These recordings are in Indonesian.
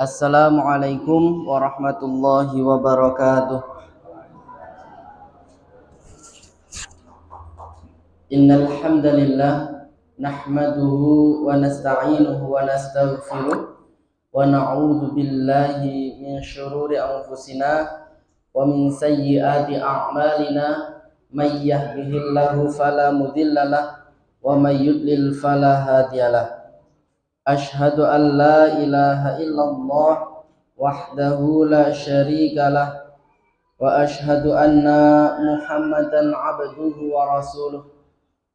Assalamualaikum warahmatullahi wabarakatuh. Innal hamdalillah nahmaduhu wa nasta'inuhu wa nastaghfiruh wa na'udzu billahi min syururi anfusina wa min sayyiati a'malina may yahdihillahu fala mudhillalah wa may yudlil fala hadiyalah. Ashhadu an la ilaha illallah wahdahu la syarikalah wa ashhadu anna Muhammadan abduhu wa rasuluh.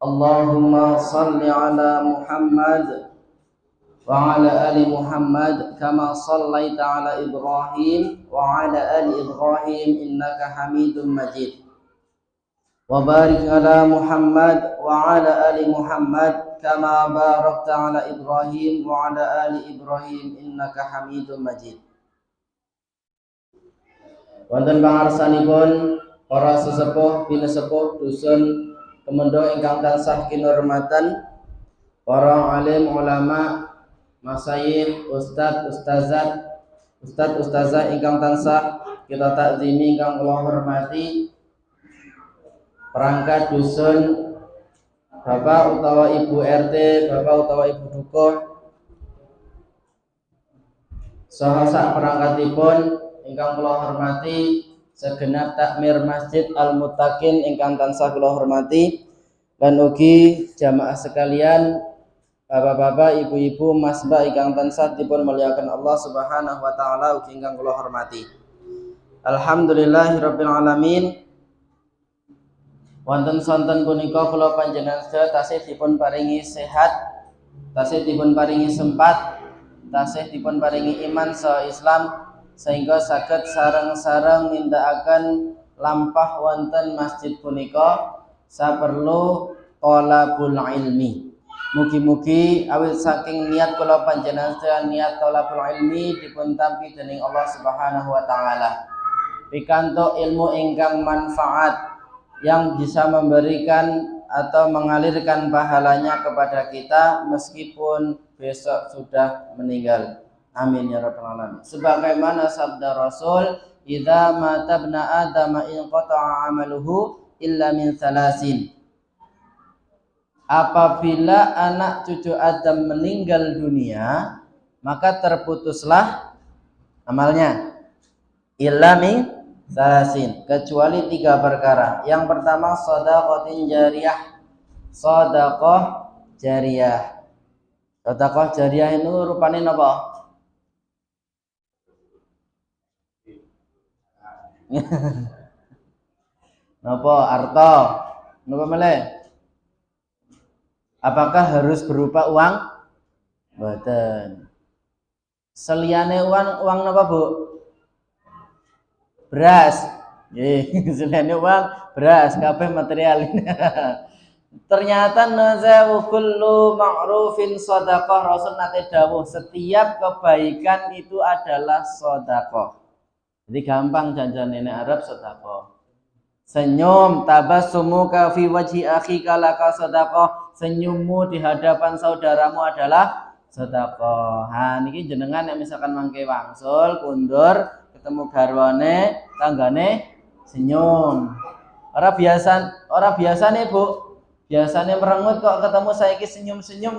Allahumma salli ala Muhammad wa ala ali Muhammad kama sallaita ala Ibrahim wa ala ali Ibrahim innaka Hamidum Majid. Wa barik ala Muhammad wa ala ali Muhammad kama barakta ala Ibrahim wa ala ali Ibrahim innaka Hamidum Majid. Wonten pangarsanipun para sesepuh pinesepuh dusun Kemendo ingkang tansah kinurmatan, para alim ulama, masyayikh, ustazah ingkang tansah kita takzimi ingkang kula hormati, perangkat dusun, Bapak utawa Ibu RT, Bapak utawa Ibu Dukuh, saha sak perangkatipun ingkang kula hormati, segenap takmir Masjid Al-Muttaqin ingkang tansah kula hormati, lan ugi jamaah sekalian, bapak-bapak, ibu-ibu, masbah ingkang tansah dipun muliakan Allah Subhanahu wa taala ugi ingkang kula hormati. Alhamdulillahirabbil alamin. Wonten sonten punika kula panjenengan sedaya tasih dipun paringi sehat, tasih dipun paringi sempat, tasih dipun paringi iman saha Islam sehingga saged sareng-sareng nindakaken lampah wonten masjid punika saperlu thalabul ilmi. Mugi-mugi awit saking niat kula panjenengan sedaya niat thalabul ilmi dipun tampi dening Allah Subhanahu wa taala. Pikantuk ilmu ingkang manfaat yang bisa memberikan atau mengalirkan pahalanya kepada kita meskipun besok sudah meninggal. Amin ya rabbal alamin. Sebagaimana sabda Rasul, "Idza mata ibnu Adam inqata'a 'amaluhu illa min salasin." Apabila anak cucu Adam meninggal dunia, maka terputuslah amalnya. Illa min salasin, kecuali 3 perkara. Yang pertama shadaqatin jariyah. Shadaqah jariyah. Shadaqah jariyah itu rupane napa? Napa arta? Napa meleh? Apakah harus berupa uang? Mboten. Seliyane uang napa, Bu? Beras. Nggih, seliyane uang beras, kabeh material. Ternyata nazawu kullu ma'rufin shadaqah. Rasul nate dawuh, setiap kebaikan itu adalah sedekah. Jadi gampang janjane nek Arab sedekah. Senyum, tabassumuka fi wajhi akhika laka sedekah. Senyummu di hadapan saudaramu adalah sedekah. Ha niki jenengan nek misalkan mangke wangsul kundur ketemu garwane tanggane senyum. Ora biasa nih, Bu. Biasanya merengut kok ketemu saiki senyum-senyum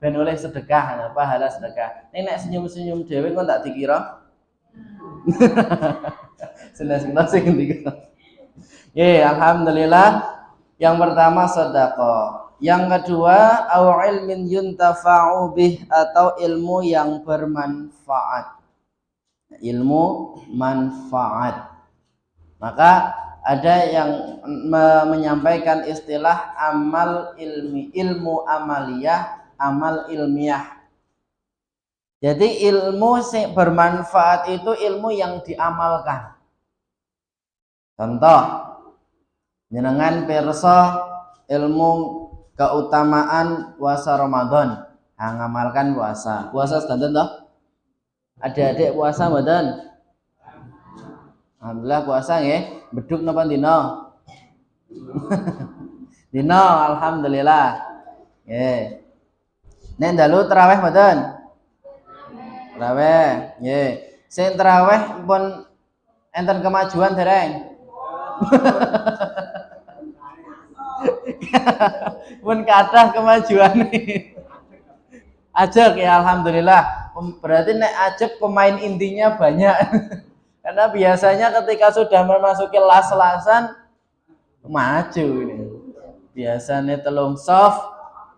ben oleh sedekah, pahala sedekah. Nek senyum-senyum dhewe kok tak dikira. Seneng-seneng sing dikira. Alhamdulillah. Yang pertama sedekah. Yang kedua au ilmin yuntafa'u bih, atau ilmu yang bermanfaat. Ilmu manfaat. Maka ada yang menyampaikan istilah amal ilmi, ilmu amaliyah, amal ilmiah. Jadi ilmu bermanfaat itu ilmu yang diamalkan. Contoh, jenengan pirsa ilmu keutamaan puasa Ramadan, ngamalkan puasa. Puasa sedanten toh? Adik-adik puasa mboten? Alhamdulillah puasa nggih. Beduk napa dina? Dina, alhamdulillah. Nggih. Nek dalu tarawih mboten? Traweh, nggih. Sing traweh pun enten kemajuan dereng. Pun kathah kemajuan. Ajak ya alhamdulillah. Berarti nek ajak pemain intinya banyak. Karena biasanya ketika sudah memasuki las-lasan maju ini. Biasanya telung soft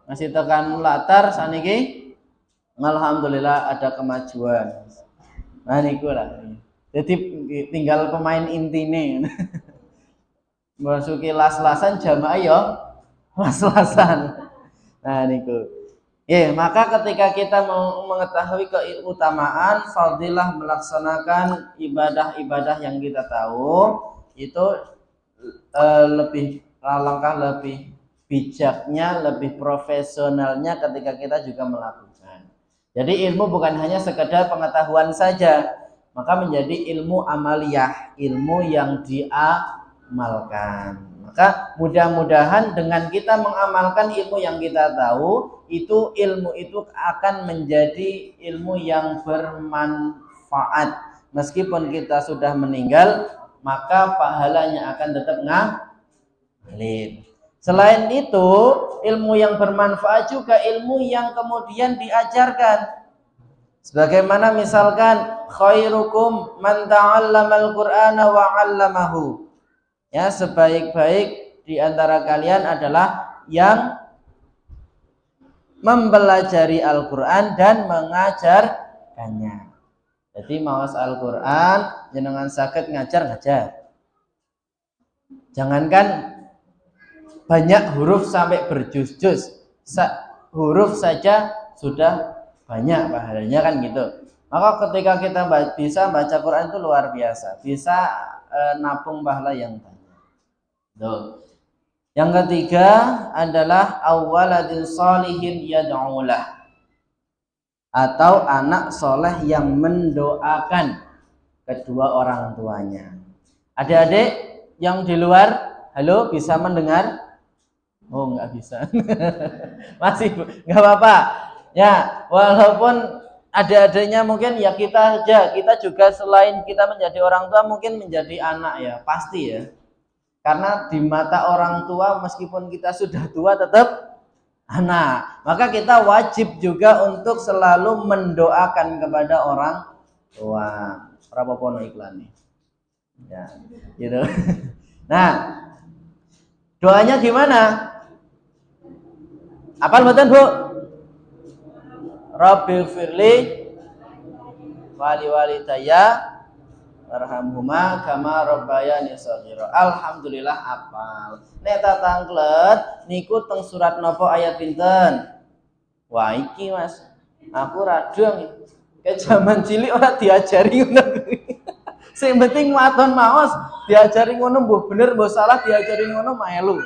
masih tekan latar saniki alhamdulillah ada kemajuan. Nah niku lah. Jadi tinggal pemain inti nih. Masuki las-lasan jamaah yo las-lasan. Nah niku. Ya, maka ketika kita mau mengetahui keutamaan fadilah melaksanakan ibadah-ibadah yang kita tahu itu lebih langkah lebih bijaknya, lebih profesionalnya ketika kita juga melakukan. Jadi ilmu bukan hanya sekedar pengetahuan saja, maka menjadi ilmu amaliyah, ilmu yang diamalkan. Maka mudah-mudahan dengan kita mengamalkan ilmu yang kita tahu, itu ilmu itu akan menjadi ilmu yang bermanfaat. Meskipun kita sudah meninggal, maka pahalanya akan tetap ngalir. Selain itu, ilmu yang bermanfaat juga ilmu yang kemudian diajarkan. Sebagaimana misalkan khairukum man ta'allamal Qur'ana wa 'allamahu. Ya, sebaik-baik di antara kalian adalah yang mempelajari Al-Qur'an dan mengajarkannya. Jadi maos Al-Qur'an jenengan saged ngajar. Jangankan banyak huruf sampai berjuz-juz. Huruf saja sudah banyak pahalanya kan gitu. Maka ketika kita bisa baca Quran itu luar biasa. Bisa nabung pahala yang banyak. Tuh. Yang ketiga adalah awaladin sholihin yad'ulah, atau anak soleh yang mendoakan kedua orang tuanya. Adik-adik yang di luar, halo, bisa mendengar? Oh, nggak bisa. Masih nggak apa-apa. Ya, walaupun adik-adiknya mungkin ya kita aja, kita juga selain kita menjadi orang tua mungkin menjadi anak ya, pasti ya. Karena di mata orang tua meskipun kita sudah tua tetap anak. Maka kita wajib juga untuk selalu mendoakan kepada orang tua. Berapa pono iklan nih? Ya, gitu. Nah, doanya gimana? Apal mboten, Bu? Rabbighfirli wali walidayya warhamhuma kama rabbayani shaghira. Alhamdulillah apal. Nek tatangklet niku teng surat napa ayat pinten? Wah iki Mas, aku radong. Ke zaman cilik ora diajari ngono. Sing penting waton maos diajari ngono mbuh bener mbuh salah diajari ngono melu.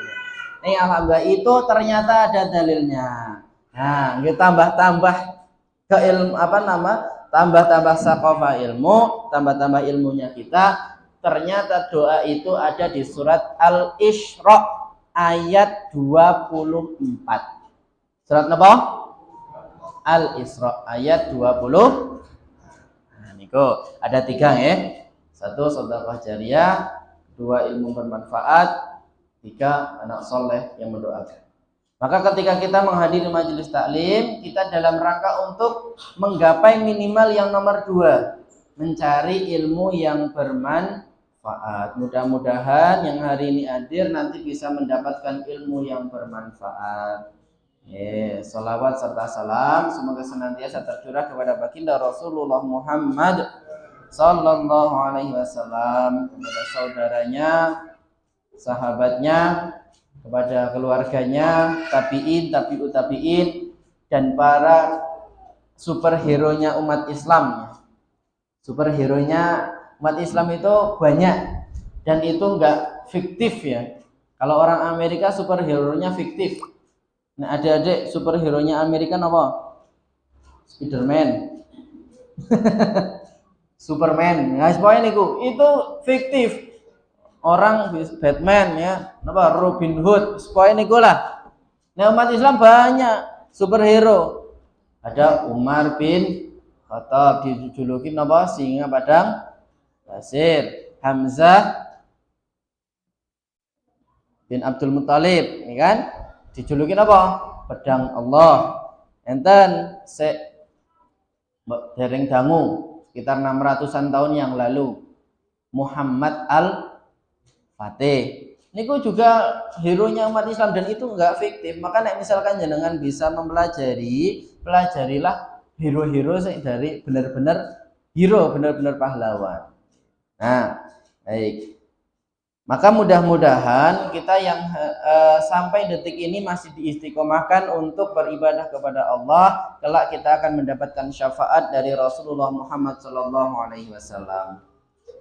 Nih alhamdulillah itu ternyata ada dalilnya. Nah, kita tambah-tambah ke ilmu tambah-tambah saqafa ilmu, tambah-tambah ilmunya kita. Ternyata doa itu ada di surat Al-Isra ayat 24. Surat apa? Al-Isra ayat 20. Nah, niku ada 3 ya. 1 sedekah jariyah, 2 ilmu bermanfaat, 3 anak soleh yang mendoakan. Maka ketika kita menghadiri majelis taklim, kita dalam rangka untuk menggapai minimal yang nomor 2, mencari ilmu yang bermanfaat. Mudah-mudahan yang hari ini hadir nanti bisa mendapatkan ilmu yang bermanfaat. Salawat serta salam semoga senantiasa tercurah kepada baginda Rasulullah Muhammad sallallahu alaihi wasallam, kepada saudaranya, sahabatnya, kepada keluarganya, tabi'in, tabi'ut tabi'in, dan para superhero-nya umat Islam. Superhero-nya umat Islam itu banyak dan itu enggak fiktif ya. Kalau orang Amerika superhero-nya fiktif. Nah, adik-adik superhero-nya Amerika apa? Spiderman. Superman. Nah, semuanya niku itu fiktif. Orang Batman ya, apa Robin Hood, supaya niku lah. Nah, umat Islam banyak superhero. Ada Umar bin Khattab dijuluki napa? Singa padang pasir. Hamzah bin Abdul Muthalib, ya kan? Dijuluki apa? Pedang Allah. Enten dereng dangu sekitar 600-an tahun yang lalu. Muhammad Al-Fatih. Niku juga hero-nya umat Islam dan itu enggak fiktif. Maka nek misalkan jenengan bisa mempelajari, pelajarilah hero-hero dari benar-benar hero, benar-benar pahlawan. Nah, baik. Maka mudah-mudahan kita yang sampai detik ini masih diistiqomahkan untuk beribadah kepada Allah, kelak kita akan mendapatkan syafaat dari Rasulullah Muhammad SAW.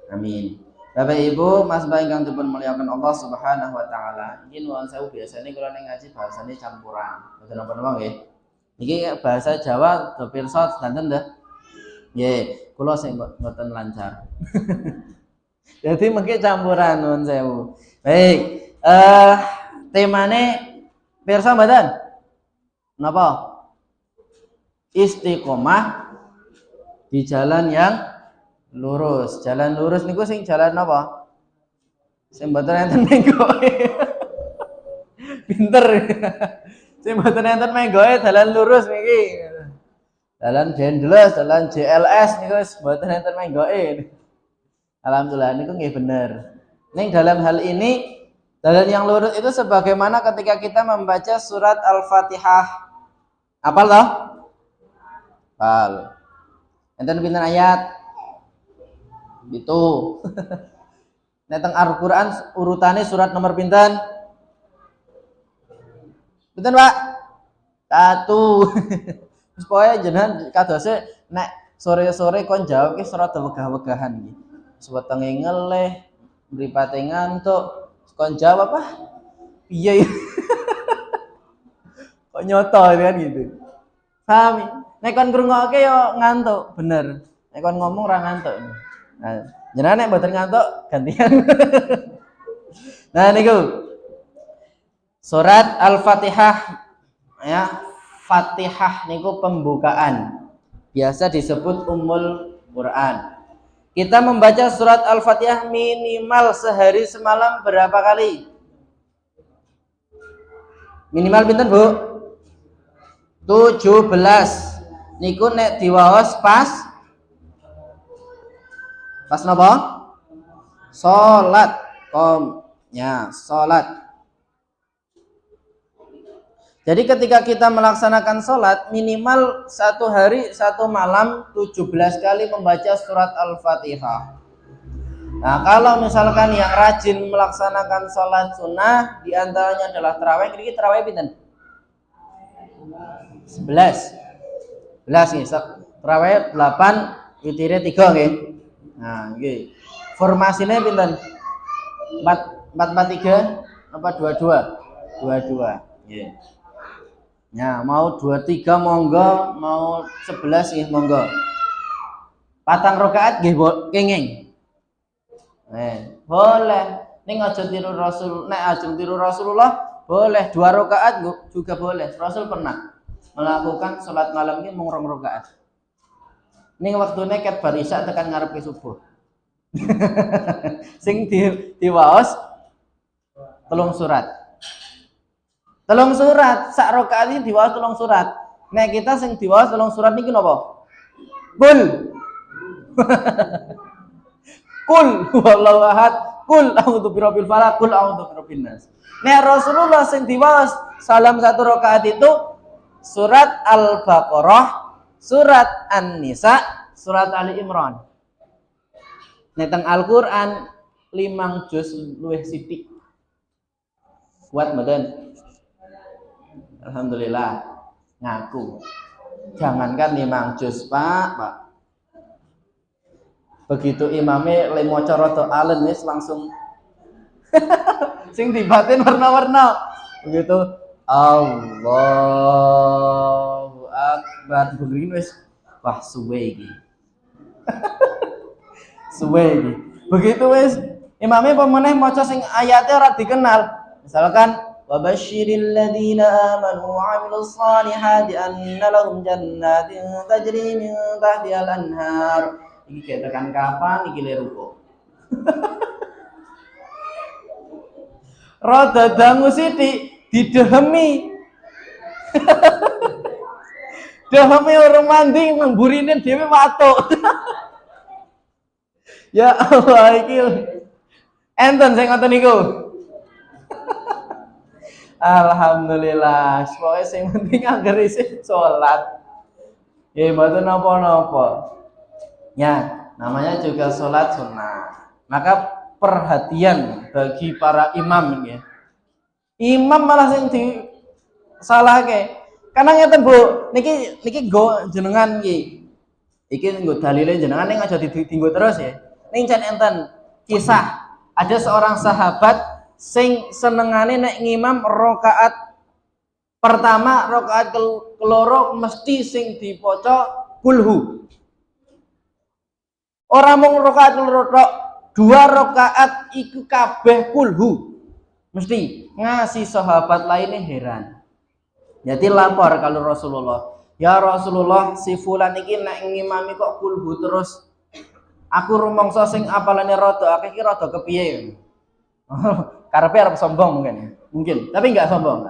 Amin. Bapak Ibu, Mas Baik kang dipun muliakan Allah Subhanahu wa taala. Iki nuwun sewu biasane kula ning ngaji bahasane campuran. Mboten napa-napa nggih. Iki bahasa Jawa do pirsa sedanten dah. Nggih, kula sing mboten lancar. Jadi mungkin campuran nuwun sewu. Baik, temane pirsa mboten? Napa? Istiqomah di jalan yang lurus. Jalan lurus niku sing jalan apa? Sing mboten enten menggoe. Pinter. Sing mboten enten menggoe dalan lurus niki. Dalan Jendles, dalan JLS niku wis mboten enten menggoe. Alhamdulillah niku nggih bener. Ning dalam hal ini jalan yang lurus itu sebagaimana ketika kita membaca surat Al-Fatihah. Apal toh? Apal. Enten pinten ayat? Gitu. Neteng Al-Quran urutannya surat nomor pinten? Pinten Pak? 1. Terus pokoknya jenengan kadose nek sore-sore kon jawab ki surat wegah-wegahan iki. Suwetenge ngeleh, mripate ngantuk, kon jawab apa? Piye? Kok nyoto kan gitu. Paham? Nek kon ngrungokke yo ngantuk, bener. Nek kon ngomong ora ngantuk. Nah, jenengan nek mboten ngantuk gantian. Nah niku surat Al-Fatihah ya, Fatihah niku pembukaan. Biasa disebut Ummul Quran. Kita membaca surat Al-Fatihah minimal sehari semalam berapa kali? Minimal pinten, Bu? 17. Niku nek diwaos pas napa? Salat. Salat. Jadi ketika kita melaksanakan salat minimal satu hari satu malam 17 kali membaca surat Al-Fatihah. Nah, kalau misalkan yang rajin melaksanakan salat sunnah diantaranya adalah tarawih. Kira-kira tarawih pinten? 11 nih. Tarawih 8, witire 3 nggih. Nah, nggih. Formasinya pinten? 4-4-3 apa 22? 22. Nggih. Nah, mau 23 monggo, mau 11 nggih monggo. Patang rakaat nggih kenging. Boleh. Ning aja tiru Rasul, nek ajeng tiru Rasulullah boleh 2 rakaat juga boleh. Rasul pernah melakukan salat malam ini mung 2 rakaat. Ning wektune ket bar isya tekan ngarepe subuh. Sing diwaos 3 surat. 3 surat, sak rakaat iki diwaos 3 surat. Nek kita sing diwaos 3 surat niki napa? Kul. Kul huwallahu ahad, kul a'udzu birabbil falaq, kul a'udzu birabbin nas. Nek Rasulullah sing diwaos salam 1 rakaat itu surat Al-Baqarah, surat An-Nisa, surat Ali Imran. Nek teng Al-Qur'an 5 juz luwih sithik. Kuat mboten? Alhamdulillah. Ngaku. Jangankan 5 juz, Pak. Begitu imame le maca rada alen wis langsung sing dibatin warna-warna. Begitu Allahu Akbar begini wis wah suwe iki. Suwe iki. Begitu wis imame pemeneh maca sing ayate ora dikenal. Misalkan wa basyiril ladzina amanu wa 'amilus shalihati anna lahum jannatin tajri min tahtihal anhar. Iki kayak tekan kapan iki leru kok. Rada dangu sithik didehemi. Dehemi orang mandi memburine dhewe watuk. Ya Allah iki enten sing ngoten niku. Alhamdulillah, pokoke sing penting anggere isih salat. Ya mboten napa-napa. Ya, namanya juga salat sunnah. Maka perhatian bagi para imam ya. Imam malah sing disalahke. Karena ngeten Bu, niki nggo jenengan iki. Iki nggo dalile jenengan ning aja ditinggo terus ya. Ning jan enten kisah ada seorang sahabat sing senengane nek ngimam rakaat pertama, rakaat keloro mesti sing dipoco kulhu. Ora mung rakaat keloro tok, 2 rakaat iku kabeh kulhu. Mesti ngasih sahabat lainnya heran. Jadi lapor kalau Rasulullah, ya Rasulullah si fulan iki nek ngimami kok kulhu terus. Aku rumangsa sing apalane rada akeh iki rada kepiye. Karepe arep sombong mungkin ya. Mungkin, tapi enggak sombong.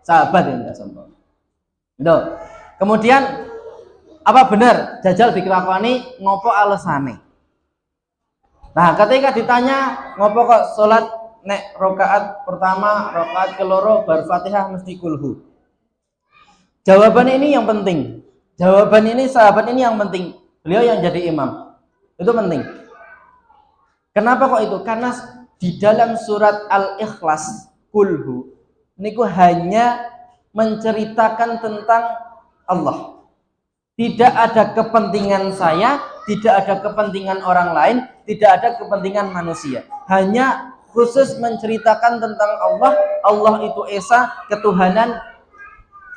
Sahabat yang enggak sombong. Gitu. Kemudian apa benar jajal dikelakoni ngopo alesane? Nah, ketika ditanya ngopo kok salat nek rakaat pertama, rakaat keloro bar Fatihah mesti kulhu. Jawaban ini yang penting. Jawaban ini sahabat ini yang penting. Beliau yang jadi imam. Itu penting. Kenapa kok itu? Karena di dalam surat Al-Ikhlas kulhu niku hanya menceritakan tentang Allah. Tidak ada kepentingan saya, tidak ada kepentingan orang lain, tidak ada kepentingan manusia. Hanya khusus menceritakan tentang Allah. Allah itu esa, ketuhanan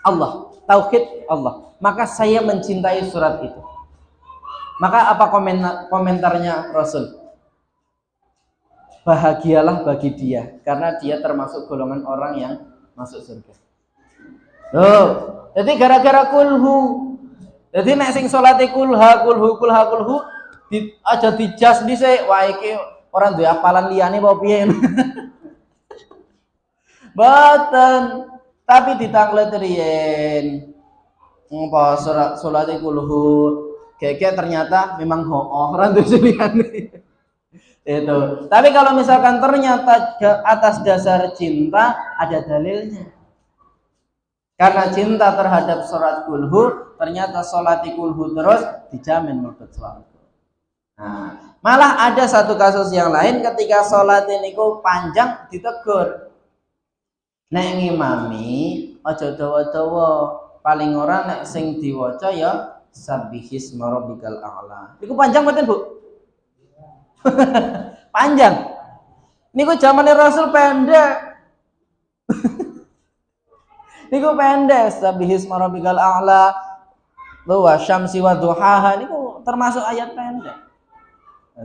Allah, tauhid Allah. Maka saya mencintai surat itu. Maka apa komentarnya Rasul? Bahagialah bagi dia karena dia termasuk golongan orang yang masuk surga. Loh, jadi gara-gara kulhu. Jadi nek sing salate kulha aja dijas dhisik. Wah iki ora duwe apalan liyane apa piye. Boten, tapi ditanglet riyen. Apa salate kulhu. Keke ternyata memang ora duwe liyane. Itu. Tapi kalau misalkan ternyata atas dasar cinta ada dalilnya. Karena cinta terhadap surat kulhu, ternyata sholati kulhu terus dijamin mlebet swarga. Nah, malah ada satu kasus yang lain ketika sholat ini panjang ditegur. Nek ngimami aja dawa-dawa, paling ora nek sing diwaca ya sabbihisma rabbikal a'la. Iku panjang mboten, Bu? Panjang. Niku zamane Rasul pendek. Niku pendek, sabbihisma rabbikal a'la wa syamsi wa duhaha niku termasuk ayat pendek.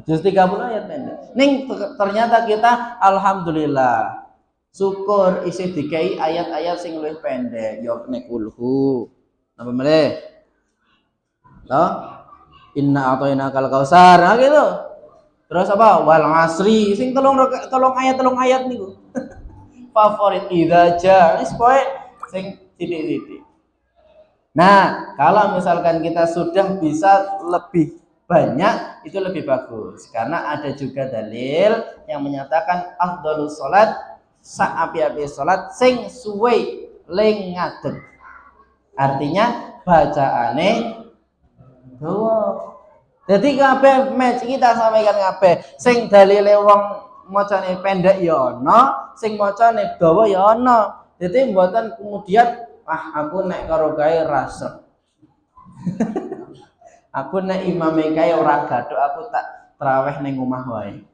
Juz 30 ayat pendek. Ning ternyata kita alhamdulillah syukur isih dikai ayat-ayat sing luwih pendek. Yo nek kulhu. Napa meneh? Loh? Inna a'tainakal kautsar. Nah gitu. Terus apa? Wal asri sing tolong ayat niku. Favorit idza ja. Wis pokoke sing titik-titik. Nah, kalau misalkan kita sudah bisa lebih banyak itu lebih bagus karena ada juga dalil yang menyatakan afdhalus salat sa'api-api salat sing suwe ling ngadeg. Artinya bacaane dawa. Jadi kabeh match kita sampaikan kabeh. Sing dalile wong macane pendek ya ana, sing macane dawa ya ana. Jadi mboten kemudian aku nek karo gawe rasek. Aku nek imame kae ora gathuk, aku tak traweh ning omah wae.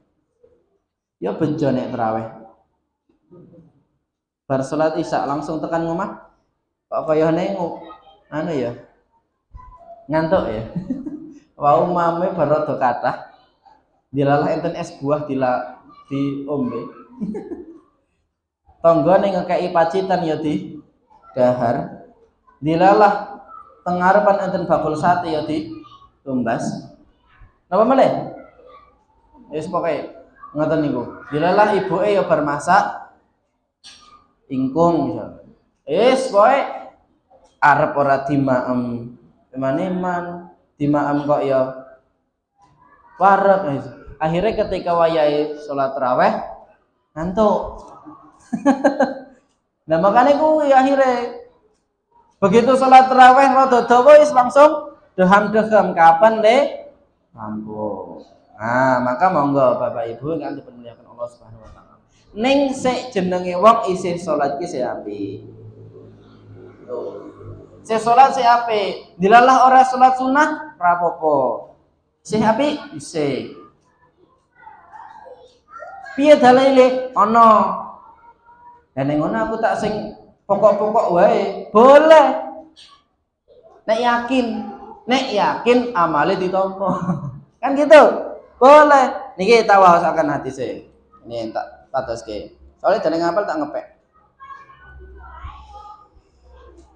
Ya bejo nek traweh. Bar salat Isya langsung tekan omah. Kok kaya anu ya. Ngantuk ya. Wau mame bar rada kathah. Dilalah enten es buah diombe. tanggane ngekeki pacitan ya di dahar. Dilalah tengarepan enten bakul sate ya di tumbas. Napa meneh? Wis pokoke ngoten niku. Dilalah ibuke ya bar masak ingkung misal. Wis pokoke arep ora dimaem. Eman-eman dimaem kok ya wareg. Akhirnya ketika wayahe salat tarawih ngantuk. Nah makanya kuwi akhirnya begitu salat tarawih rada dawa wis langsung deham-deham kapan le rampung. Nah, maka monggo Bapak Ibu kan dipermuliakan Allah Subhanahu wa taala. Ning sik jenenge wong isih salat ki sik apik. Sik salat sik apik. Dilalah ora salat sunah ora apa-apa. Sik apik isih. Piye dalile ana. Lah ning ngono aku tak sing pokok-pokok wae. Boleh. Nek yakin amale ditampa. Kan gitu. Boleh. Niki tak waosaken hadise. Ini tak patoske. Soalnya jeneng ngapal tak ngepek.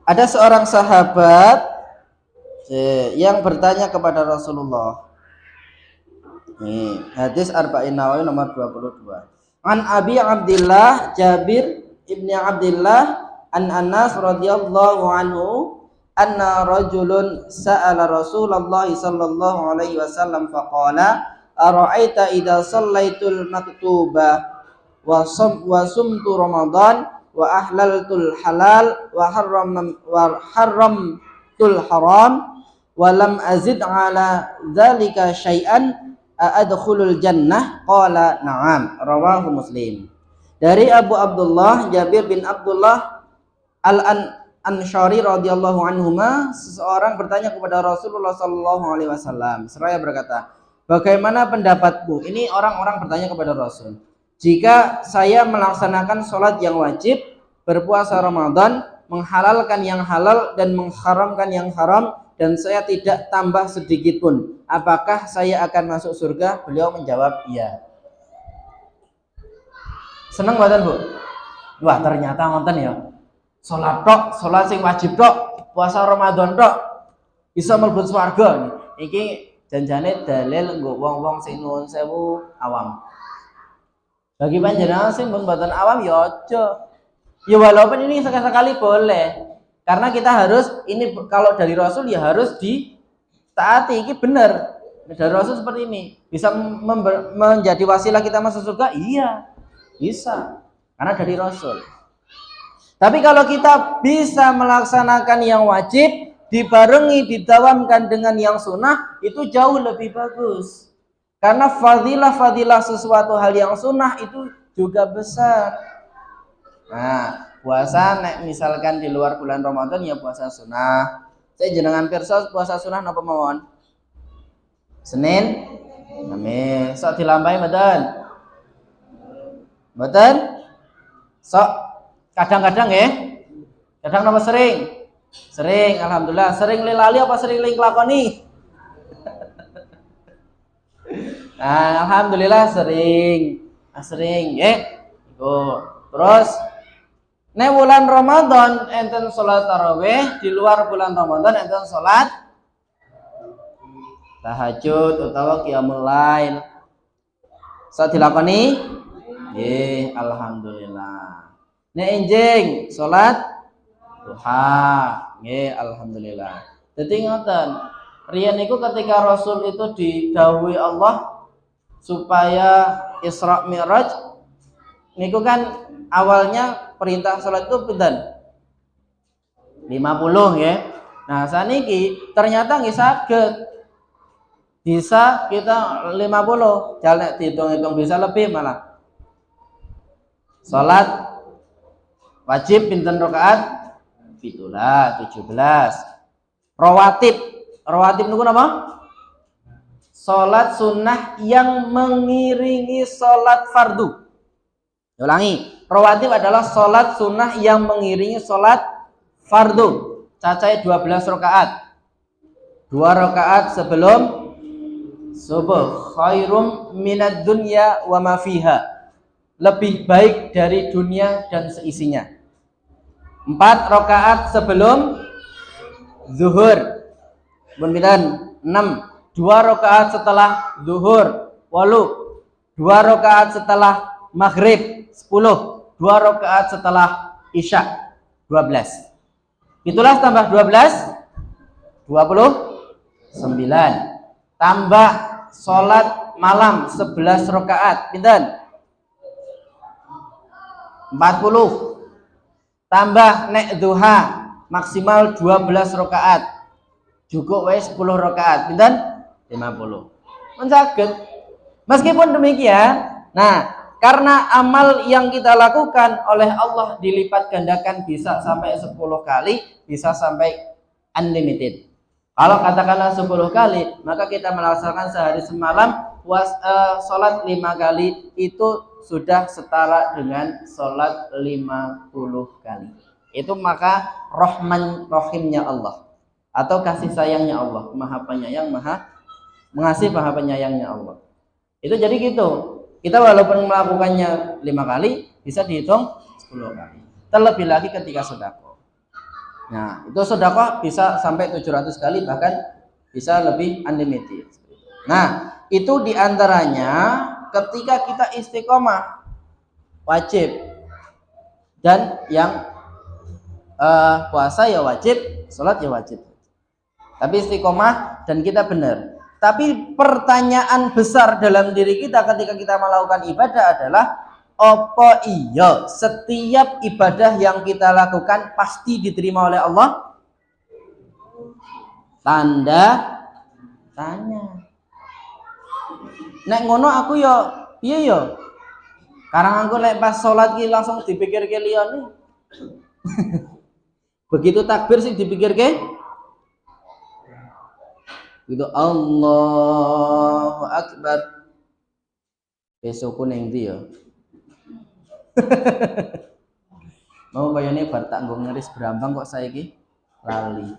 Ada seorang sahabat yang bertanya kepada Rasulullah. Nih, hadis Arba'in Nawawi nomor 22. An Abi Abdillah Jabir ibni Abdillah an Anas radhiyallahu anhu anna rajulun sa'ala Rasulullah sallallahu alaihi wasallam faqala ara'aita idza shallaitul maktuba wa sumtu ramadan wa ahlaltul halal wa haramtul haram wa lam azid ala dzalika syai'an adkhulul jannah qala na'am rawahu Muslim. Dari Abu Abdullah Jabir bin Abdullah Al-Ansyari radhiyallahu anhuma, seseorang bertanya kepada Rasulullah sallallahu alaihi wasallam seraya berkata, "Bagaimana pendapatmu?" Ini orang-orang bertanya kepada Rasul. "Jika saya melaksanakan sholat yang wajib, berpuasa Ramadan, menghalalkan yang halal dan mengharamkan yang haram, dan saya tidak tambah sedikit pun, apakah saya akan masuk surga?" Beliau menjawab, "Iya." Seneng mboten, Bu? Wah, ternyata ngonten ya. Salat tok, salat sing wajib tok, puasa Ramadan tok bisa mlebu swarga. Iki janjane dalil nggo wong-wong sing nuwun sewu awam. Bagi panjenengan sing mboten awam ya aja. Ya walaupun ini sekali-sekali boleh. Karena kita harus ini kalau dari Rasul ya harus ditaati. Iki benar. Dari Rasul seperti ini. Bisa menjadi wasilah kita masuk surga? Iya. Bisa. Karena dari Rasul. Tapi kalau kita bisa melaksanakan yang wajib dibarengi didawamkan dengan yang sunnah, itu jauh lebih bagus. Karena fadilah sesuatu hal yang sunnah itu juga besar. Nah, puasa nek misalkan di luar bulan Ramadan ya puasa sunnah. Saya jenengan pirsa puasa sunnah napa mawon? Senin, Kamis. Sok dilampahi mboten? Mboten? Sok kadang-kadang ya. Kadang napa sering? Sering, alhamdulillah. Sering lali apa sering nglakoni? Nah, alhamdulillah sering. Sering, nggih. Terus nek bulan Ramadan enten salat tarawih, di luar bulan Ramadan enten salat tahajud utawa qiyamul lail. Sak dilakoni? Nggih, alhamdulillah. Nek enjing salat duha, nggih alhamdulillah. Dadi ngoten. Riyen niku ketika Rasul itu didhawuhi Allah supaya Isra Mi'raj niku kan awalnya perintah salat itu pinten? 50 ya. Nah, saniki ternyata nggih saged. Bisa kita 50. Jangan dihitung-hitung bisa lebih malah. Salat wajib pinten rakaat? 17. Rawatib niku napa? Salat sunnah yang mengiringi salat fardu. Ulangi, rawatib adalah salat sunnah yang mengiringi salat fardu. Cacahe 12 rakaat. 2 rakaat sebelum subuh. Khairum minad dunya wa ma fiha. lebih baik dari dunia dan seisinya. 4 rakaat sebelum zuhur. Kemudian 6 2 rakaat setelah zuhur. 8 2 rakaat setelah maghrib. 10 2 rakaat setelah isya. 12. Itulah tambah 12 29. Tambah sholat malam 11 rakaat. Pinten? 40. Tambah nek duha maksimal 12 rakaat. Cukup wes 10 rakaat. Pinten? 50. Mencaget. Meskipun demikian, nah, karena amal yang kita lakukan oleh Allah dilipat gandakan bisa sampai 10 kali, bisa sampai unlimited. Kalau katakanlah 10 kali, maka kita melaksanakan sehari semalam sholat 5 kali itu sudah setara dengan sholat 50 kali. Itu maka Rahman Rahimnya Allah, atau kasih sayangnya Allah, Maha Penyayang, Maha Mengasihi, Maha Penyayangnya Allah. Itu jadi gitu. Kita walaupun melakukannya 5 kali, bisa dihitung 10 kali. Terlebih lagi ketika sedekah. Nah, itu sedekah bisa sampai 700 kali, bahkan bisa lebih unlimited. Nah, itu diantaranya ketika kita istiqomah wajib, dan yang puasa ya wajib, sholat ya wajib. Tapi istiqomah dan kita benar. Tapi pertanyaan besar dalam diri kita ketika kita melakukan ibadah adalah, apa iya setiap ibadah yang kita lakukan pasti diterima oleh Allah? Tanda tanya. Nek ngono aku yo piye yo? Karang aku nek pas sholat ki langsung dipikir ke liyane. Begitu takbir sih dipikir ke gitu, Allahu Akbar. Besokku neng ndi ya? Mau kayaknya bar tak nggo ngeris berambang kok saiki lali.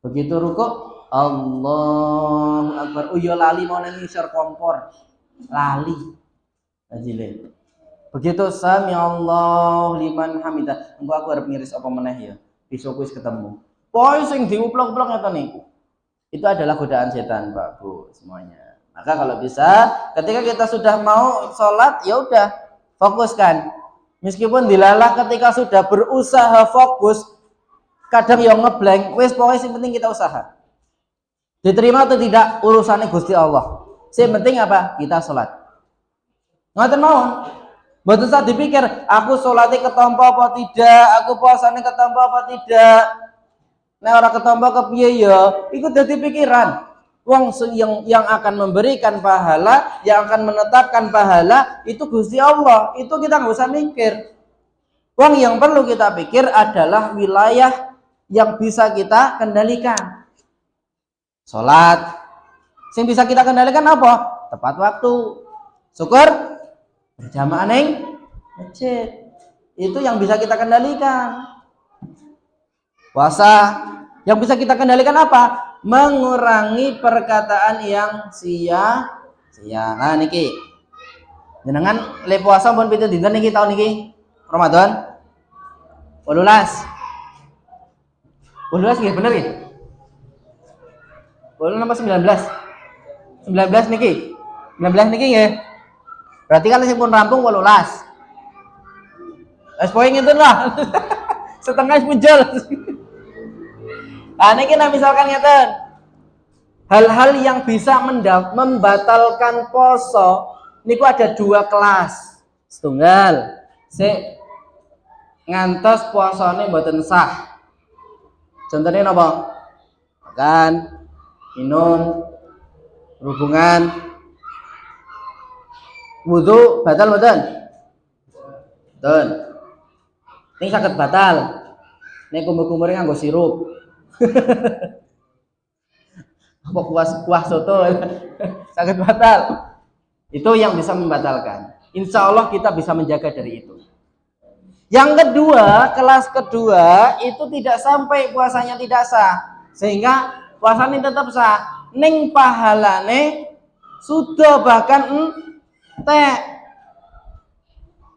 Begitu rukuk, Allahu Akbar. Oh iya lali mau nang ngisor kompor. Lali. Ajile. Begitu sami Allah liman hamidah. Engko aku arep ngiris apa meneh ya. Besok wis ketemu. Pokoke sing diuplok-uplok ngeten niku. Itu adalah godaan setan, Pak Bu, semuanya. Maka kalau bisa ketika kita sudah mau sholat, ya udah fokuskan. Meskipun dilalah ketika sudah berusaha fokus, kadang yang ngeblank, wes pokoknya yang penting kita usaha. Diterima atau tidak urusannya Gusti Allah. Yang penting apa? Kita sholat. Ngoten mawon. Mboten usah dipikir aku sholatnya ketompo apa tidak, aku puasanya ketompo apa tidak. Nek ora ketompo kepiye ya, iku dadi pikiran. Wong yang akan memberikan pahala, yang akan menetapkan pahala itu Gusti Allah. Itu kita nggak usah mikir. Wong yang perlu kita pikir adalah wilayah yang bisa kita kendalikan. Sholat, yang bisa kita kendalikan apa? Tepat waktu. Syukur berjamaah neng masjid. Itu yang bisa kita kendalikan. Puasa, yang bisa kita kendalikan apa? Mengurangi perkataan yang sia-sia. Nah niki, jenengan le puasa pun pinten dinten niki tahun niki Ramadan 18 nggih bener nggih? 18 apa 19? 19 niki. 19 niki nggih. Berarti kan sing pun rampung 18. Wis poin ngeten lah. Setengah punjul. Nah niki misalkan ngeten. Hal-hal yang bisa membatalkan poso niku ada 2 kelas. Setunggal sik ngantos puasane mboten sah. Contohnya napa? Makan, minum, hubungan, wudu batal mboten? Mboten. Ning saged batal. Nek kumur-kumure nganggo sirup. Apa kuah soto saged batal. Itu yang bisa membatalkan. Insya Allah kita bisa menjaga dari itu. Yang kedua, kelas kedua itu tidak sampai puasanya tidak sah, sehingga puasanya tetap sah. Ning pahalane sudah bahkan entek.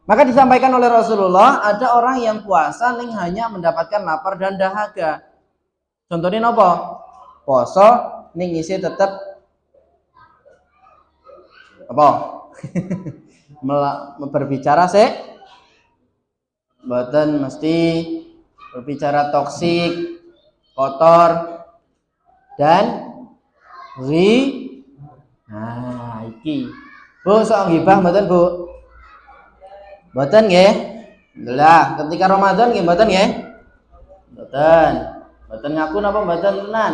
Maka disampaikan oleh Rasulullah, ada orang yang puasa ning hanya mendapatkan lapar dan dahaga. Contohnya apa? Poso ning isi tetep apa? Berbicara mboten mesti berbicara toksik, kotor dan nah iki. Bu, sok ngibah mboten, Bu? Mboten nggih. Lah, ketika Ramadan nggih mboten nggih? Mboten. Mboten ngaku napa mboten tenan?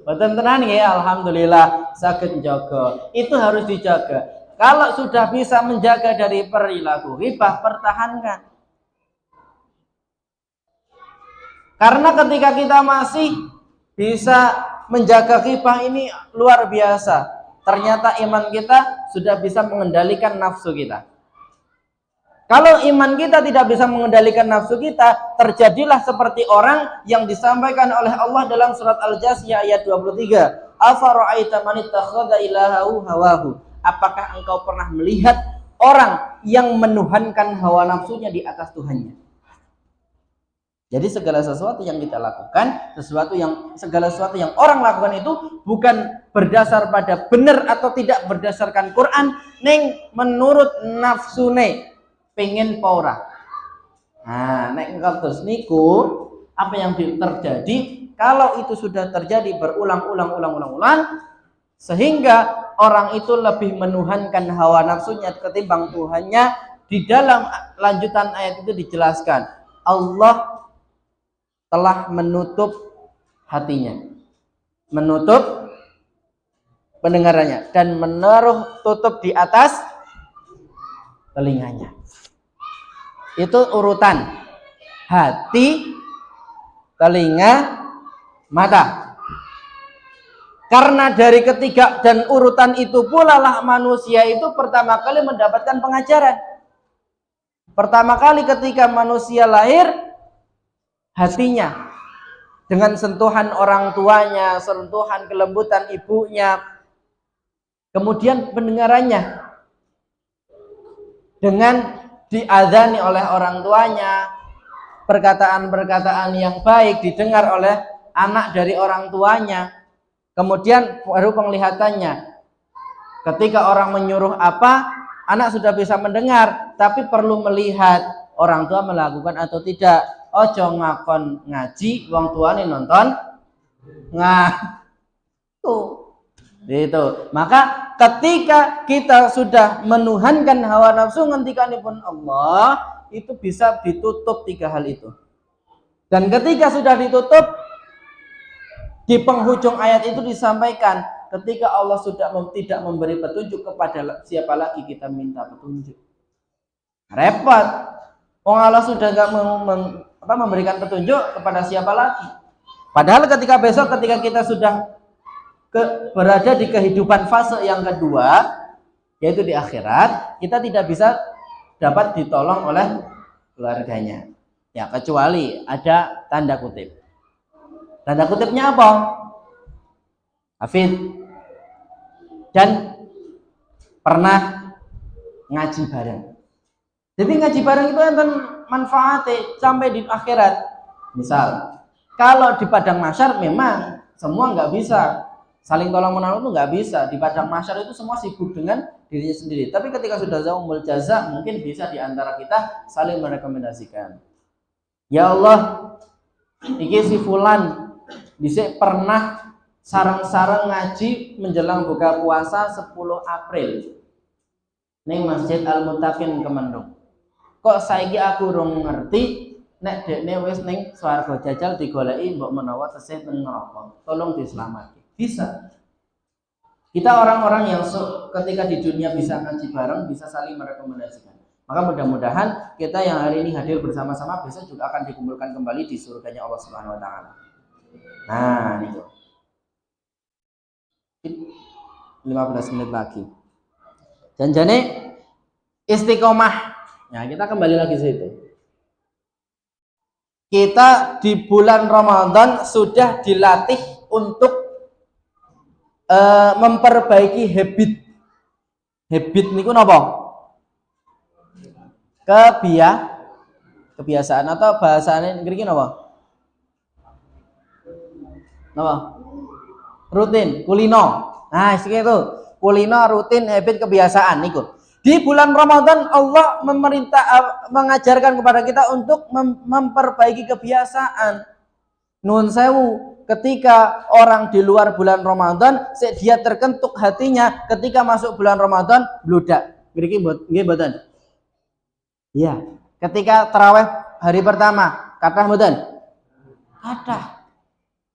Mboten tenan nggih, alhamdulillah saged njaga. Itu harus dijaga. Kalau sudah bisa menjaga dari perilaku ghibah, pertahankan. Karena ketika kita masih bisa menjaga ghibah ini luar biasa. Ternyata iman kita sudah bisa mengendalikan nafsu kita. Kalau iman kita tidak bisa mengendalikan nafsu kita, terjadilah seperti orang yang disampaikan oleh Allah dalam surat Al-Jasiyah ayat 23. Afara'aita man ittakhadha ilahahu hawahu. Apakah engkau pernah melihat orang yang menuhankan hawa nafsunya di atas Tuhannya? Jadi segala sesuatu yang kita lakukan, segala sesuatu yang orang lakukan itu bukan berdasar pada benar atau tidak berdasarkan Quran, neng menurut nafsu pengen paura. Nah, nek terus niku apa yang terjadi kalau itu sudah terjadi berulang-ulang sehingga orang itu lebih menuhankan hawa nafsunya ketimbang Tuhannya. Di dalam lanjutan ayat itu dijelaskan Allah telah menutup hatinya, menutup pendengarannya, dan menaruh tutup di atas telinganya. Itu urutan hati, telinga, mata. Karena dari ketiga dan urutan itu pula lah manusia itu pertama kali mendapatkan pengajaran. Pertama kali ketika manusia lahir, hatinya dengan sentuhan orang tuanya, sentuhan kelembutan ibunya, kemudian pendengarannya dengan diadzani oleh orang tuanya, perkataan-perkataan yang baik didengar oleh anak dari orang tuanya, kemudian baru penglihatannya. Ketika orang menyuruh apa, anak sudah bisa mendengar, tapi perlu melihat orang tua melakukan atau tidak. Ojo ngakon ngaji wong tuane nonton itu. Maka ketika kita sudah menuhankan hawa nafsu ngendikanipun Allah, itu bisa ditutup 3 hal itu. Dan ketika sudah ditutup, di penghujung ayat itu disampaikan ketika Allah sudah tidak memberi petunjuk kepada siapa lagi kita minta petunjuk. Repot. Allah sudah enggak memberikan petunjuk kepada siapa lagi. Padahal ketika kita sudah berada di kehidupan fase yang kedua, yaitu di akhirat, kita tidak bisa dapat ditolong oleh keluarganya. Ya, kecuali ada tanda kutip. Tanda kutipnya apa? Hafid dan pernah ngaji bareng. Jadi ngaji bareng itu enten manfaatnya sampai di akhirat. Misal, kalau di padang mahsyar memang semua nggak bisa saling tolong menolong, itu nggak bisa. Di padang mahsyar itu semua sibuk dengan dirinya sendiri. Tapi ketika sudah yaumul jaza, mungkin bisa di antara kita saling merekomendasikan. Ya Allah, iki si fulan dhisik pernah sareng-sareng ngaji menjelang buka puasa 10 April ning Masjid Al-Muttaqin Kemendung. Kok saiki aku urung ngerti nek dekne wis ning swarga jajal digoleki mbok menawa tesih teng neraka. Tolong diselamatkan. Bisa. Kita orang-orang yang ketika di dunia bisa ngaji bareng, bisa saling merekomendasikan. Maka mudah-mudahan kita yang hari ini hadir bersama-sama besok juga akan dikumpulkan kembali di surganya Allah Subhanahu wa taala. Nah, itu. 15 menit lagi. Janjane istiqomah. Nah, kita kembali lagi situ. Kita di bulan Ramadan sudah dilatih untuk memperbaiki habit. Habit niku napa? kebiasaan atau bahasane ngriki napa? Napa? Rutin, kulino. Nah, iki itu. Kulino, rutin, habit, kebiasaan niku. Di bulan Ramadan Allah mengajarkan kepada kita untuk memperbaiki kebiasaan. Nun sewu, ketika orang di luar bulan Ramadan, dia terkentuk hatinya, ketika masuk bulan Ramadan bludak. Ngriki nggih mboten? Iya. Ketika tarawih hari pertama, kathah mboten? Kathah.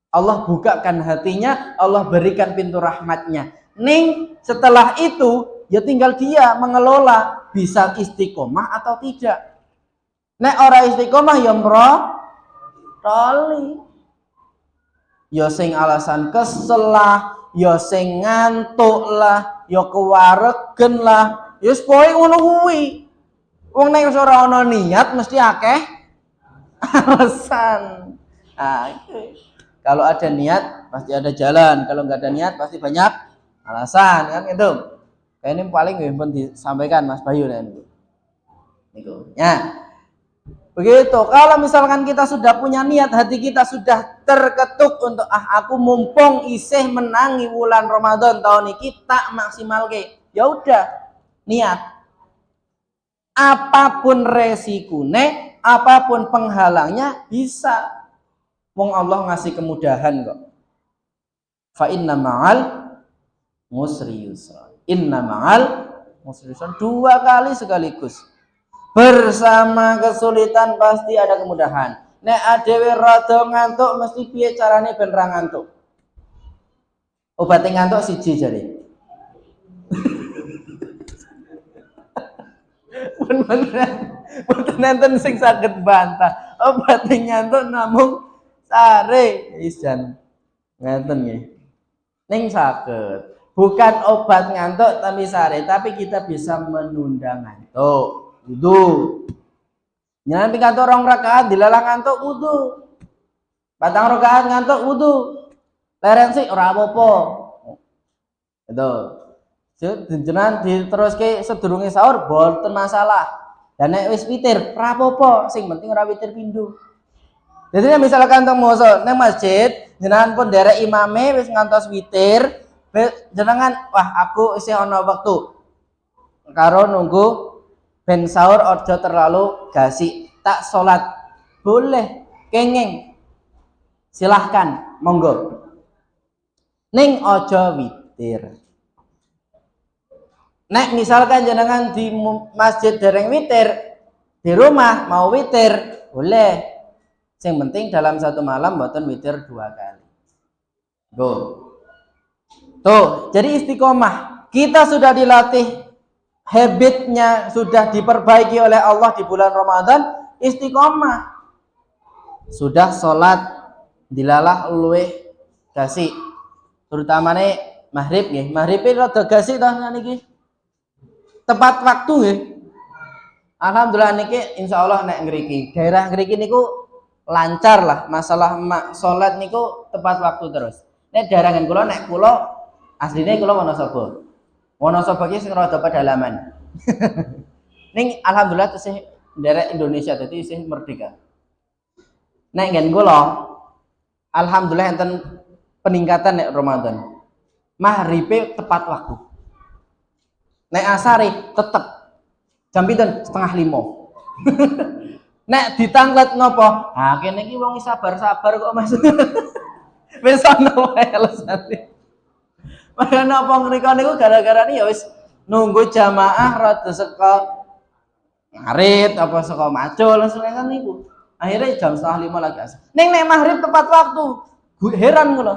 Allah bukakan hatinya, Allah berikan pintu rahmatnya. Ning setelah itu ya tinggal dia mengelola bisa istiqomah atau tidak. Nek ora istiqomah ya toli. Ya sing alasan kesel lah, ya sing ngantuk lah, ya kewaregen lah. Ya pokoke ngono kuwi. Wong nek ora ana niat mesti akeh alasan. Nah, kalau ada niat pasti ada jalan, kalau nggak ada niat pasti banyak alasan, kan itu. Kayak ini paling pun disampaikan Mas Bayu dan itu. Ya. Begitu. Kalau misalkan kita sudah punya niat, hati kita sudah terketuk untuk aku mumpung isih menangi bulan Ramadan tahun ini tak maksimal ke. Ya udah, niat. Apapun resikune, apapun penghalangnya bisa. Wong Allah ngasih kemudahan kok. Fa inna ma'al musri yusra. Inna ma'al musri yusra. 2 kali sekaligus. Bersama kesulitan pasti ada kemudahan. Nek adewe rada ngantuk mesti piye carane ben ra ngantuk? Obat ngantuk siji jare. Mboten enten sing saged bantah. Obat ngantuk namung sare isan ngeten nggih. Ning saged. Bukan obat ngantuk tapi sare, tapi kita bisa menunda ngantuk. Wudu. Jangan ngantuk 2 rakaat dilalah ngantuk wudu. 4 rakaat ngantuk wudu. Leren sik ora apa-apa. Itu. Jenengan diteruske sedurunge sahur boten masalah. Dan nek wis witir ora apa-apa, sing penting ora witir pindho. Jadi misalkan teng moso nang masjid, jenengan pun derek imame wis ngantos witir, jenengan wah aku isih ana wektu. Karo nunggu ben sahur ojo terlalu gasik, tak sholat boleh, kenging silahkan, monggo. Ning ojo witir. Nek misalkan jenengan di masjid dereng witir, di rumah mau witir, boleh. Yang penting dalam satu malam mboten witir 2 kali. Tuh, jadi istiqomah. Kita sudah dilatih, habitnya sudah diperbaiki oleh Allah di bulan Ramadan, istiqomah. Sudah sholat dilalah luwih gasik. Terutamane maghrib nggih. Maghrib rada gasik to niki. Tepat waktu nggih. Alhamdulillah niki insyaallah nek ngriki. Daerah ngriki niku lancar lah masalah sholat niku tepat waktu terus. Nek daerah kula nek kula asline kula Wonosobo. Wonosobo iki sing rada pedalaman. Ning alhamdulillah tesih daerah Indonesia dadi isih merdeka. Nek nggen kula alhamdulillah enten peningkatan nek Ramadan. Maghribe tepat waktu. Nek asari tetep jam pinten 4:30. Nek ditanglet nopo? Ah kene iki wong sabar-sabar kok Mas. Wis ono wae alasane. Maka napa ngrika niku gara-gara ya wis nunggu jamaah rada saka ngarit apa saka macul langsung kan niku. Akhirnya jam 4:30 lagi asar. Ning nek maghrib tepat waktu. Heran kula.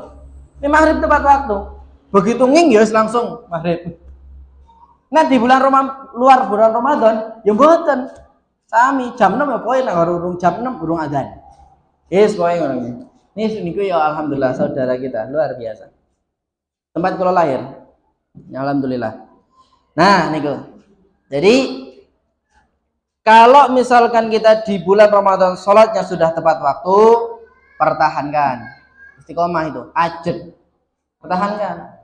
Nek maghrib tepat waktu. Begitu nging ya wis langsung maghrib. Nah di bulan luar bulan Ramadan ya mboten. Sami jam 6 ya pokoke nek urung jam 6 urung adzan. Wis pokoke ngono iki. Niku ya alhamdulillah saudara kita luar biasa. Tempat kula lahir. Ya alhamdulillah. Nah niku. Jadi kalau misalkan kita di bulan Ramadan sholatnya sudah tepat waktu, pertahankan. Istiqomah itu, ajeg. Pertahankan.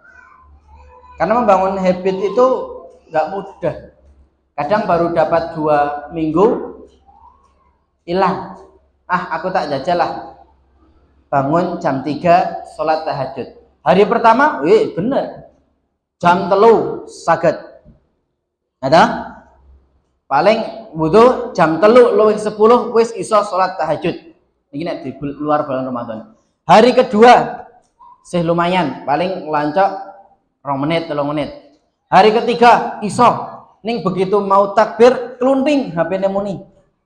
Karena membangun habit itu nggak mudah. Kadang baru dapat 2 minggu hilang. Aku tak jajal lah. Bangun jam 3 sholat tahajud. Hari pertama, bener. Jam 3 saged. Ada? Paling wudu jam 3 luwih 10 wis iso sholat tahajud. Ini nek di luar bulan Ramadan. Hari kedua sih lumayan, paling lancok 2 menit 3 menit. Hari ketiga iso. Ning begitu mau takbir kelunting HP-ne muni.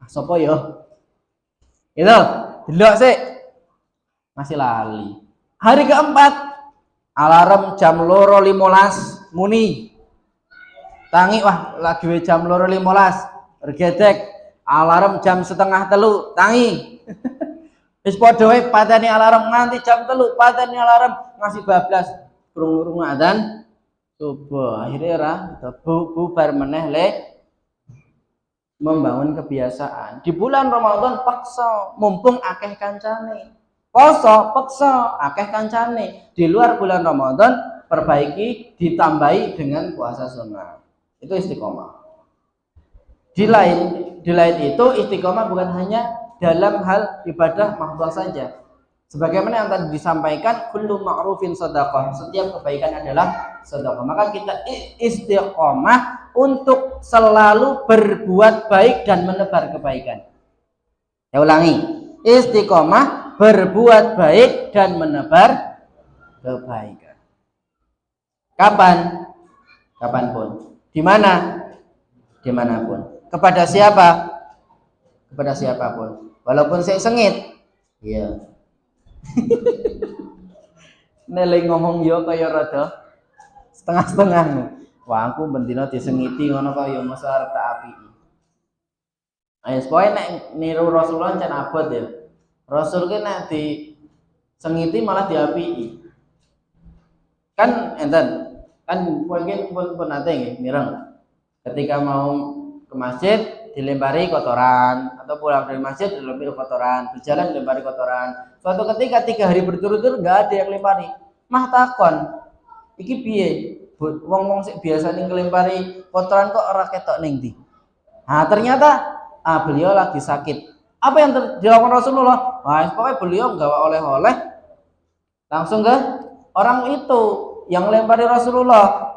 Sopo yo? Itu, delok sik. Masih lali. Hari keempat alarm jam 2.15 muni. Tangi lagi jam 2.15 bergedek. Alarm jam 2.30 tangi. Wis padha wae pateni alarm nganti jam 3 pateni alarm masih bablas krungu adzan subuh. Akhirnya bubar meneh le membangun kebiasaan. Di bulan Ramadan paksa mumpung akeh kancane. Poso paksa akeh kancane. Di luar bulan Ramadan perbaiki ditambahi dengan puasa sunnah. Itu istiqomah. Di lain itu istiqomah bukan hanya dalam hal ibadah mahdhah saja. Sebagaimana yang tadi disampaikan, kullu ma'rufin shadaqah. Setiap kebaikan adalah sedekah. Maka kita istiqomah untuk selalu berbuat baik dan menebar kebaikan. Ya ulangi, istiqomah berbuat baik dan menebar kebaikan. Kapan? Kapanpun. Di mana? Dimanapun. Kepada siapa? Kepada siapapun. Walaupun saya sengit. Iya. Nele ngomong yo kaya rada setengah-setengah. Wah, aku bendina disengiti ngono kaya mesti arep tak apiki. Ayo pokoke nek niru Rasulullah jan abot ya. Rasul ki nek disengiti malah diapiki. Kan enten, kan mungkin pun nate nggih mireng. Ketika mau ke masjid dilempari kotoran atau pulang dari masjid dilempari kotoran, berjalan dilempari kotoran. Suatu ketika 3 hari berturut-turut nggak ada yang lempari. Mah takon, iki piye? Wong-wong sik biasa ning ngelempari kotoran kok ora ketok ning ndi? Nah, ternyata beliau lagi sakit. Apa yang dilakukan Rasulullah? Wah, pokoknya beliau nggawa oleh-oleh langsung ke orang itu yang lempari Rasulullah.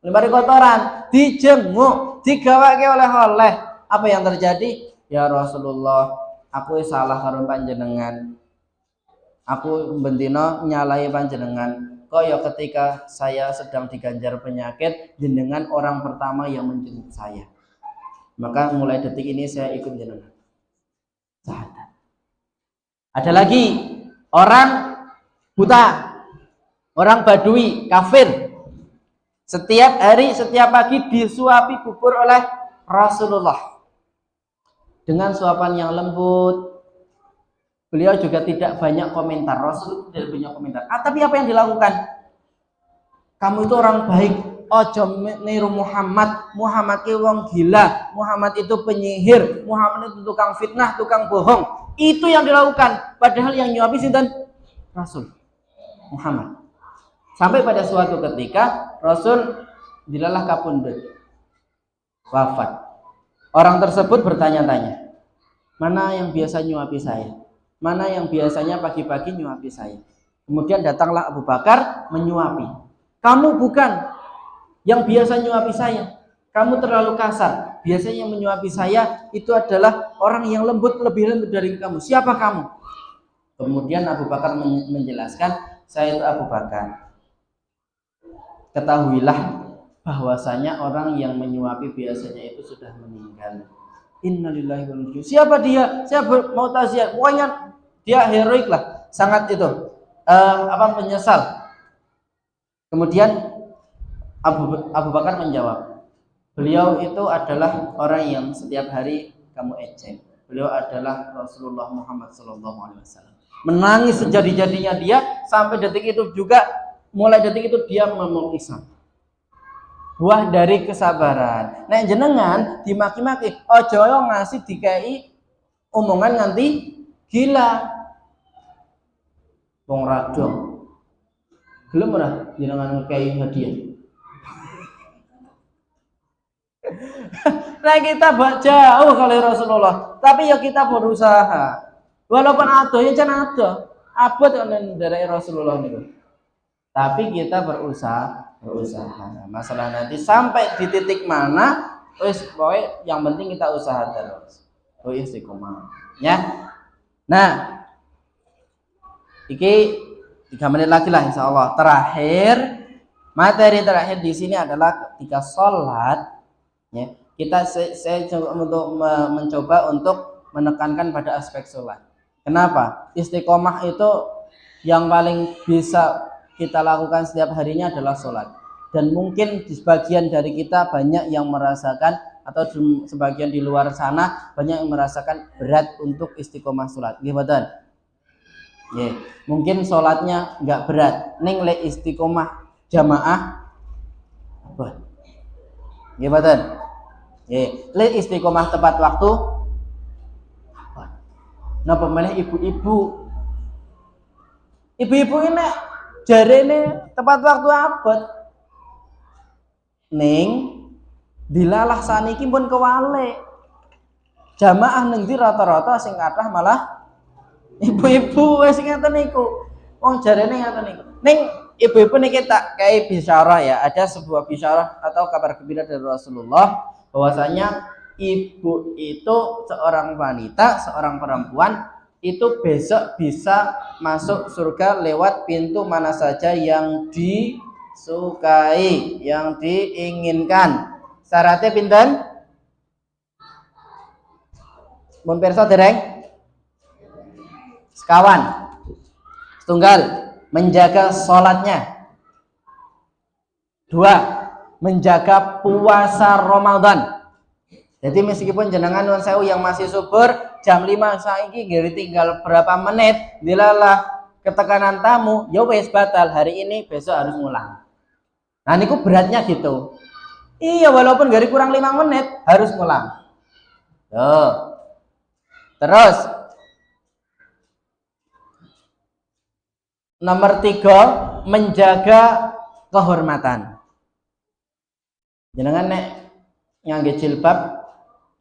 Lempari kotoran, dijenguk, digawake oleh-oleh. Apa yang terjadi? Ya Rasulullah, aku salah karo panjenengan. Aku bendina nyalahi panjenengan. Kaya ketika saya sedang diganjar penyakit, jenengan orang pertama yang menjenguk saya. Maka mulai detik ini saya ikut jenengan. Sahadat. Ada lagi orang buta, orang Badui, kafir. Setiap hari, setiap pagi disuapi bubur oleh Rasulullah. Dengan suapan yang lembut. Beliau juga tidak banyak komentar. Rasul tidak banyak komentar. Tapi apa yang dilakukan? Kamu itu orang baik. Ojo niru Muhammad. Muhammad itu wong gila. Muhammad itu penyihir. Muhammad itu tukang fitnah, tukang bohong. Itu yang dilakukan. Padahal yang nyuapi sinten? Rasul Muhammad. Sampai pada suatu ketika Rasul dilalah kapundhut, wafat. Orang tersebut bertanya-tanya, mana yang biasa nyuapi saya? Mana yang biasanya pagi-pagi nyuapi saya? Kemudian datanglah Abu Bakar menyuapi. Kamu bukan yang biasa nyuapi saya. Kamu terlalu kasar. Biasanya yang menyuapi saya itu adalah orang yang lembut, lebih lembut dari kamu. Siapa kamu? Kemudian Abu Bakar menjelaskan, saya itu Abu Bakar. Ketahuilah bahwasanya orang yang menyuapi biasanya itu sudah meninggal. Innalillahi wa inna ilaihi. Siapa dia? Saya mau taziah. Pokoknya dia heroik lah, sangat itu menyesal. Kemudian Abu Bakar menjawab, beliau itu adalah orang yang setiap hari kamu ejek. Beliau adalah Rasulullah Muhammad SAW. Menangis sejadi-jadinya dia sampai detik itu juga. Mulai detik itu dia memeluk Islam. Buah dari kesabaran. Nek jenengan dimaki-maki, ojo ngasih dikai omongan nganti gila. Wong radong. Gelem ora jenengan ngekei hadiah? Nah kita jauh kali Rasulullah, tapi ya kita berusaha. Walaupun ada ya jangan ada, abot dari Rasulullah itu. Tapi kita berusaha. Masalah nanti sampai di titik mana, wis pokoknya yang penting kita usaha terus. Oh istiqomah, ya. Nah, iki 3 menit lagi lah insya Allah. Materi terakhir di sini adalah ketika sholat, ya. Saya mencoba untuk menekankan pada aspek sholat. Kenapa? Istiqomah itu yang paling bisa kita lakukan setiap harinya adalah sholat. Dan mungkin di sebagian dari kita banyak yang merasakan, atau sebagian di luar sana banyak yang merasakan berat untuk istiqomah sholat. Gimana? Yeah. Mungkin sholatnya nggak berat, neng le istiqomah jamaah apa? Gimana? Yeah. Le istiqomah tepat waktu apa? Nah pemilih ibu-ibu ini jari ini tepat waktu abad neng dilalah saniki pun kewale jamaah neng di rata-rata sing kathah malah ibu-ibu wis ngeten niku. Wong jarene ngeten niku. Ning ibu-ibu niki tak kayak bisyarah ya, ada sebuah bisyarah atau kabar gembira dari Rasulullah bahwasanya ibu itu seorang wanita, seorang perempuan itu besok bisa masuk surga lewat pintu mana saja yang disukai, yang diinginkan. Syaratnya pinten? Mun pirsa dereng? Sekawan. Setunggal, menjaga sholatnya. 2, menjaga puasa Ramadan. Jadi meskipun jenengan nuwun sewu yang masih subur jam 5 saiki nggih tinggal berapa menit dilalah ketekanan tamu, ya wis batal hari ini, besok harus ngulang. Nah niku beratnya gitu. Iya walaupun gari kurang 5 menit harus ngulang. Tuh. Terus nomor 3, menjaga kehormatan. Jenengan nek ngangge jilbab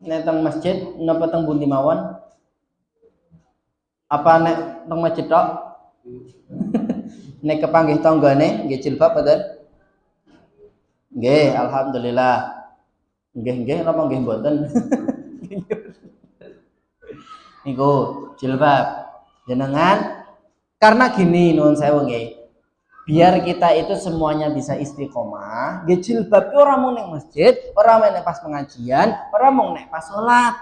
nek teng masjid napa teng pundi mawon? Apa nek teng masjid tok? Nek kepanggih tanggane nggih jilbab mboten? Nggih, alhamdulillah. Nggih napa nggih mboten? Niku jilbab. Jenengan karena gini nuwun sewu nggih. Biar kita itu semuanya bisa istiqomah, nggih jilbab ora mung ning masjid, ora mung nek pas pengajian, ora mung nek pas salat,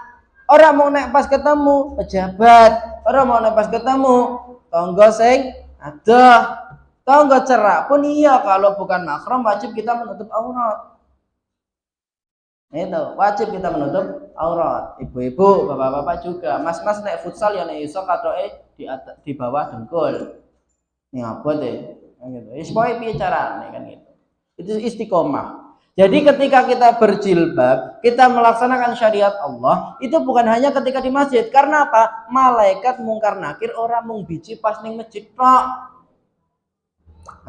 ora mung nek pas ketemu pejabat, ora mung nek pas ketemu tangga sing adoh, tangga cerak pun iya kalau bukan mahram wajib kita menutup aurat. Itu wajib kita menutup aurat. Ibu-ibu, bapak-bapak juga. Mas-mas nek futsal ya nek iso katoke di bawah dengkul. Ini apa deh? Gitu. Supaya piye carane kan gitu. Itu istiqomah. Jadi ketika kita berjilbab, kita melaksanakan syariat Allah, itu bukan hanya ketika di masjid. Karena apa? Malaikat mungkar nakir orang mung biji pas ning masjid tok.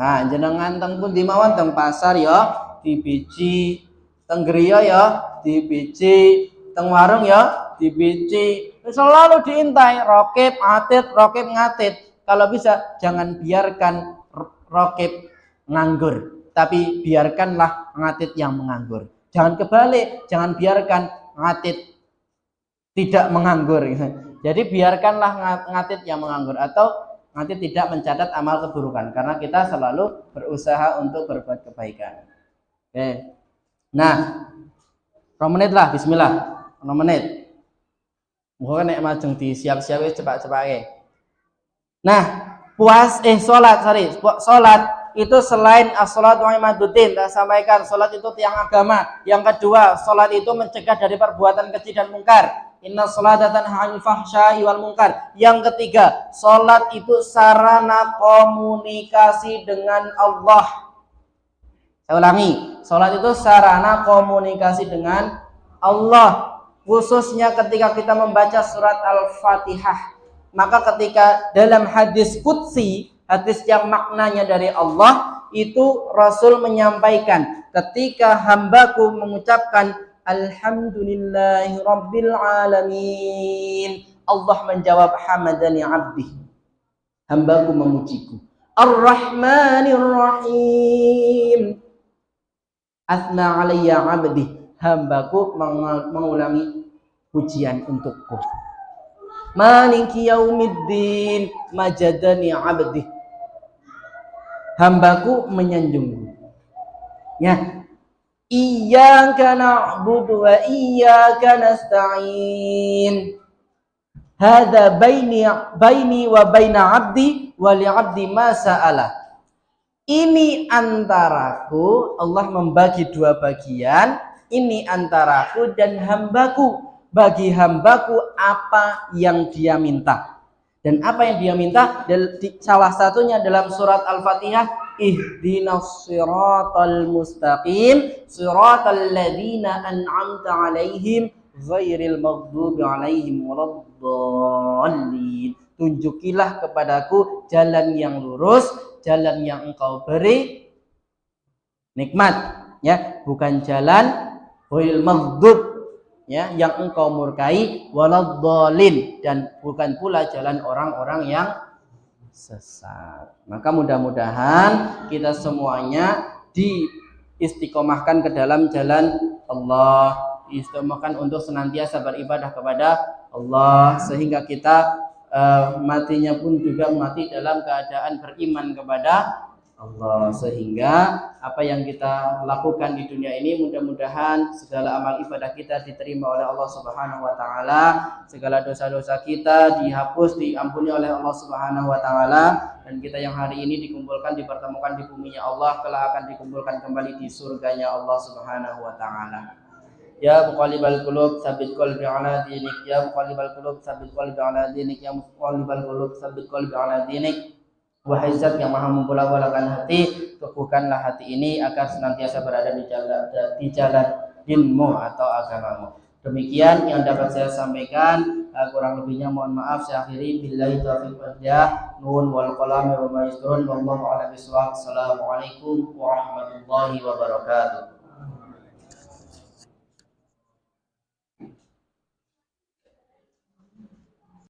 Nah, jenengan teng pundi mawon teng pasar ya dibiji, teng griya ya dibiji, teng warung ya dibiji. Selalu diintai rokib ngatit. Kalau bisa jangan biarkan rokib nganggur, tapi biarkanlah ngatit yang menganggur. Jangan kebalik, jangan biarkan ngatit tidak menganggur. Jadi biarkanlah ngatit yang menganggur atau ngatit tidak mencatat amal keburukan, karena kita selalu berusaha untuk berbuat kebaikan. Oke. Nah, 2 menit lah, bismillah. 2 menit. Mohon nek majeng di siap-siap cepat-cepat. Nah, sholat itu selain as-sholatu imaduddin, saya sampaikan sholat itu tiang agama. Yang kedua, sholat itu mencegah dari perbuatan keji dan mungkar. Inna sholata tanha 'anil fahsya'i wal munkar. Yang ketiga, sholat itu sarana komunikasi dengan Allah. Saya ulangi, sholat itu sarana komunikasi dengan Allah, khususnya ketika kita membaca surat Al-Fatihah. Maka ketika dalam hadis qudsi, hadis yang maknanya dari Allah, itu Rasul menyampaikan, ketika hambaku mengucapkan alhamdulillahi rabbil alamin. Allah menjawab hamadani abdi, hambaku memujiku. Ar-Rahmanir Rahim, asna alayya abdi, hambaku mengulangi pujian untukku. Maliki yaumiddin, majadani abdi, hambaku menyanjungku. Ya, iyyaka na'budu wa iyyaka nasta'in. Hadza baini wa baina 'abdi wa li 'abdi ma sa'ala. Ini antaraku, Allah membagi dua bagian, ini antaraku dan hambaku. Bagi hambaku apa yang dia minta. Dan apa yang dia minta, salah satunya dalam surat Al-Fatihah, ihdinas siratal mustaqim siratal ladzina an'amta 'alaihim ghairil maghdubi 'alaihim waladdallin. Tunjukilah kepadaku jalan yang lurus, jalan yang engkau beri nikmat, ya, bukan jalan ghairil maghdub, ya, yang engkau murkai, waladdallin, dan bukan pula jalan orang-orang yang sesat. Maka mudah-mudahan kita semuanya diistiqomahkan ke dalam jalan Allah, diistiqomahkan untuk senantiasa beribadah kepada Allah, sehingga kita matinya pun juga mati dalam keadaan beriman kepada Allah, sehingga apa yang kita lakukan di dunia ini mudah-mudahan segala amal ibadah kita diterima oleh Allah Subhanahu wa taala, segala dosa-dosa kita dihapus, diampuni oleh Allah Subhanahu wa taala, dan kita yang hari ini dikumpulkan, dipertemukan di buminya Allah, kelak akan dikumpulkan kembali di surganya Allah Subhanahu wa taala. Ya muqallibal qulub tsabbit qalbi ala dinik, ya muqallibal qulub tsabbit qalbi ala dinik, ya muqallibal qulub tsabbit qalbi ala dinik. Wahai Zat yang maha membolak-balakan hati, teguhkanlah hati ini agar senantiasa berada di jalan dinmu atau agamamu. Demikian yang dapat saya sampaikan, kurang lebihnya mohon maaf. Saya akhiri, billahi taufiq wal hidayah, nun wal qalam wa ma yasturun, wallahu a'lam bishawab. Assalamualaikum warahmatullahi wabarakatuh.